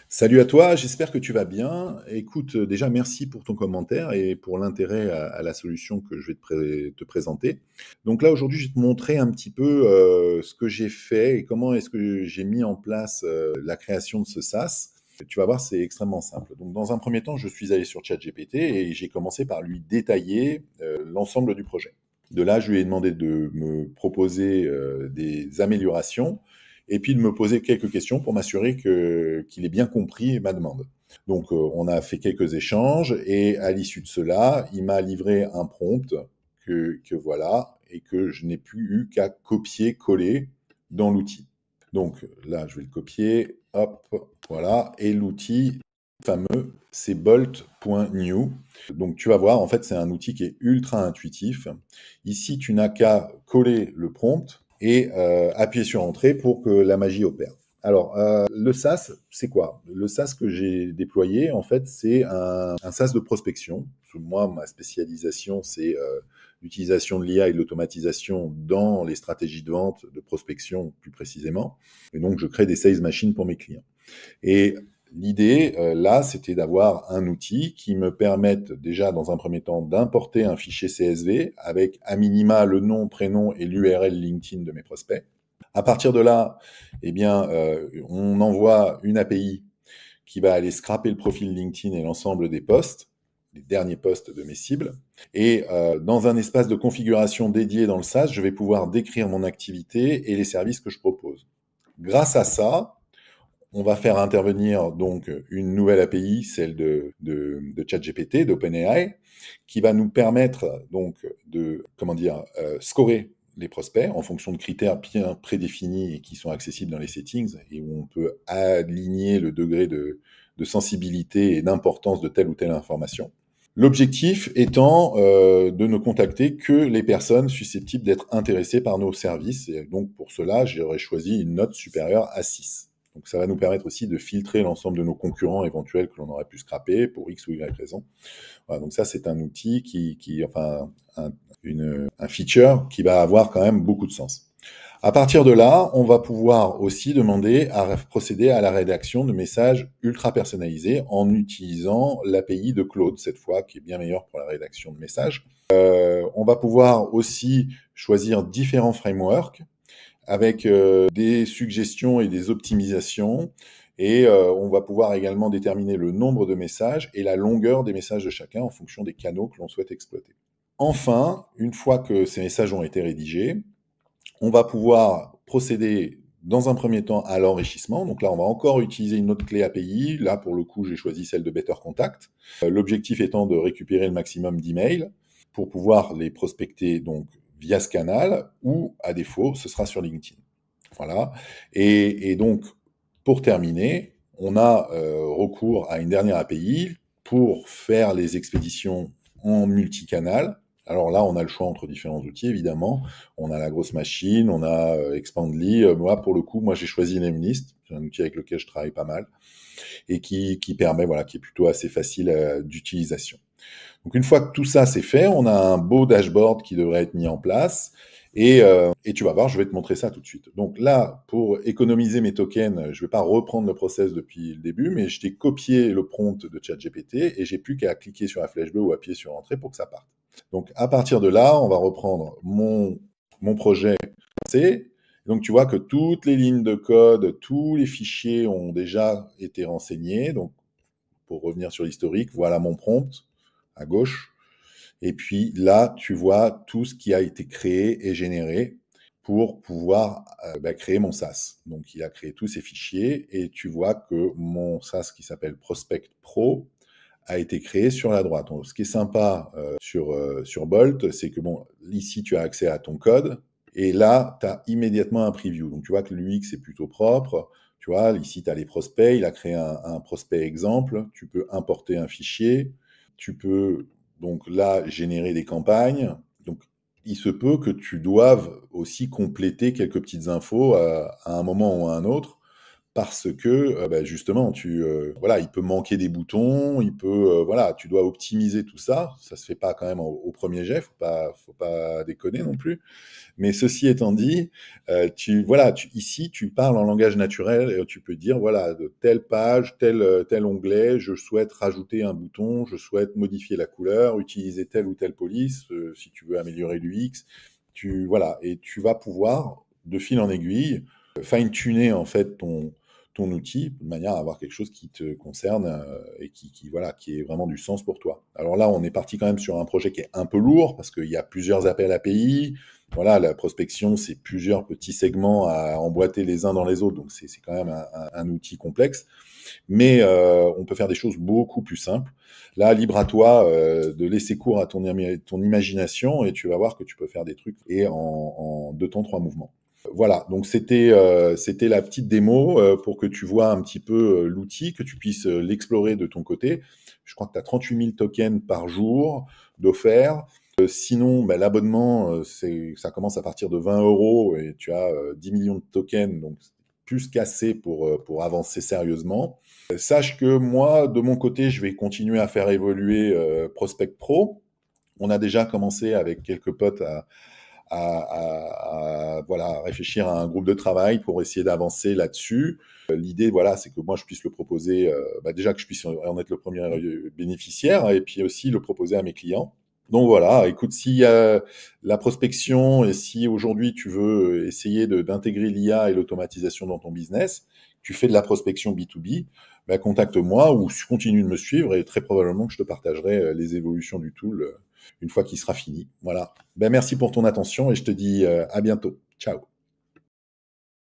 Salut à toi, j'espère que tu vas bien. Écoute, déjà merci pour ton commentaire et pour l'intérêt à la solution que je vais te présenter. Donc là, aujourd'hui, je vais te montrer un petit peu ce que j'ai fait et comment est-ce que j'ai mis en place la création de ce SaaS. Tu vas voir, c'est extrêmement simple. Donc dans un premier temps, je suis allé sur ChatGPT et j'ai commencé par lui détailler l'ensemble du projet. De là, je lui ai demandé de me proposer des améliorations et puis de me poser quelques questions pour m'assurer qu'il ait bien compris ma demande. Donc, on a fait quelques échanges et à l'issue de cela, il m'a livré un prompt que voilà et que je n'ai plus eu qu'à copier-coller dans l'outil. Donc là, je vais le copier, hop, voilà, et l'outil fameux, c'est bolt.new. Donc tu vas voir, en fait, c'est un outil qui est ultra intuitif. Ici, tu n'as qu'à coller le prompt et appuyer sur Entrée pour que la magie opère. Alors, le SaaS, c'est quoi? Le SaaS que j'ai déployé, en fait, c'est un SaaS de prospection. Moi, ma spécialisation, c'est l'utilisation de l'IA et de l'automatisation dans les stratégies de vente, de prospection plus précisément. Et donc, je crée des sales machines pour mes clients. Et l'idée, là, c'était d'avoir un outil qui me permette déjà, dans un premier temps, d'importer un fichier CSV avec à minima le nom, prénom et l'URL LinkedIn de mes prospects. À partir de là, eh bien, on envoie une API qui va aller scraper le profil LinkedIn et l'ensemble des posts, les derniers posts de mes cibles. Et dans un espace de configuration dédié dans le SaaS, je vais pouvoir décrire mon activité et les services que je propose. Grâce à ça, on va faire intervenir donc une nouvelle API, celle de ChatGPT, d'OpenAI, qui va nous permettre donc de scorer les prospects en fonction de critères bien prédéfinis et qui sont accessibles dans les settings et où on peut aligner le degré de sensibilité et d'importance de telle ou telle information. L'objectif étant de ne contacter que les personnes susceptibles d'être intéressées par nos services. Et donc pour cela, j'aurais choisi une note supérieure à 6. Donc ça va nous permettre aussi de filtrer l'ensemble de nos concurrents éventuels que l'on aurait pu scraper pour X ou Y raison. Voilà, donc ça, c'est un outil un feature qui va avoir quand même beaucoup de sens. À partir de là, on va pouvoir aussi demander à procéder à la rédaction de messages ultra personnalisés en utilisant l'API de Claude, cette fois, qui est bien meilleure pour la rédaction de messages. On va pouvoir aussi choisir différents frameworks avec des suggestions et des optimisations. Et on va pouvoir également déterminer le nombre de messages et la longueur des messages de chacun en fonction des canaux que l'on souhaite exploiter. Enfin, une fois que ces messages ont été rédigés, on va pouvoir procéder dans un premier temps à l'enrichissement. Donc là, on va encore utiliser une autre clé API. Là, pour le coup, j'ai choisi celle de Better Contact. L'objectif étant de récupérer le maximum d'emails pour pouvoir les prospecter donc via ce canal ou, à défaut, ce sera sur LinkedIn. Voilà. Et donc, pour terminer, on a recours à une dernière API pour faire les expéditions en multicanal. Alors là, on a le choix entre différents outils, évidemment. On a la grosse machine, on a Expandly. Moi, pour le coup, j'ai choisi Namelist. C'est un outil avec lequel je travaille pas mal et qui permet, voilà, qui est plutôt assez facile d'utilisation. Donc une fois que tout ça c'est fait, on a un beau dashboard qui devrait être mis en place. Et tu vas voir, je vais te montrer ça tout de suite. Donc là, pour économiser mes tokens, je ne vais pas reprendre le process depuis le début, mais je t'ai copié le prompt de ChatGPT et j'ai plus qu'à cliquer sur la flèche bleue ou appuyer sur Entrée pour que ça parte. Donc à partir de là, on va reprendre mon projet C. Donc tu vois que toutes les lignes de code, tous les fichiers ont déjà été renseignés. Donc pour revenir sur l'historique, voilà mon prompt à gauche. Et puis là, tu vois tout ce qui a été créé et généré pour pouvoir créer mon SaaS. Donc, il a créé tous ces fichiers et tu vois que mon SaaS qui s'appelle Prospect Pro a été créé sur la droite. Donc, ce qui est sympa sur Bolt, c'est que bon, ici, tu as accès à ton code et là, tu as immédiatement un preview. Donc, tu vois que l'UX est plutôt propre. Tu vois, ici, tu as les prospects. Il a créé un prospect exemple. Tu peux importer un fichier. Tu peux donc là générer des campagnes. Donc, il se peut que tu doives aussi compléter quelques petites infos à un moment ou à un autre parce que justement, voilà, il peut manquer des boutons, voilà, tu dois optimiser tout ça. Ça se fait pas quand même au premier jet, faut pas déconner non plus. Mais ceci étant dit, voilà, ici, tu parles en langage naturel et tu peux dire, voilà, de telle page, tel onglet, je souhaite rajouter un bouton, je souhaite modifier la couleur, utiliser telle ou telle police, si tu veux améliorer l'UX. Voilà, et tu vas pouvoir, de fil en aiguille, fine-tuner en fait ton outil de manière à avoir quelque chose qui te concerne et voilà, qui ait vraiment du sens pour toi. Alors là, on est parti quand même sur un projet qui est un peu lourd parce qu'il y a plusieurs appels API. Voilà, la prospection, c'est plusieurs petits segments à emboîter les uns dans les autres, donc c'est quand même un outil complexe. Mais on peut faire des choses beaucoup plus simples. Là, libre à toi de laisser cours à ton imagination et tu vas voir que tu peux faire des trucs et en 2 temps, 3 mouvements. Voilà, donc c'était la petite démo pour que tu vois un petit peu l'outil, que tu puisses l'explorer de ton côté. Je crois que tu as 38 000 tokens par jour d'offerts. Sinon, l'abonnement, ça commence à partir de 20 € et tu as 10 millions de tokens, donc plus qu'assez pour avancer sérieusement. Sache que moi, de mon côté, je vais continuer à faire évoluer Prospect Pro. On a déjà commencé avec quelques potes voilà, réfléchir à un groupe de travail pour essayer d'avancer là-dessus. L'idée, voilà, c'est que moi, je puisse le proposer, déjà que je puisse en être le premier bénéficiaire, et puis aussi le proposer à mes clients. Donc voilà, écoute, si la prospection et si aujourd'hui tu veux essayer d'intégrer l'IA et l'automatisation dans ton business, tu fais de la prospection B2B, contacte-moi ou continue de me suivre et très probablement que je te partagerai les évolutions du tool une fois qu'il sera fini. Voilà. Merci pour ton attention et je te dis à bientôt. Ciao.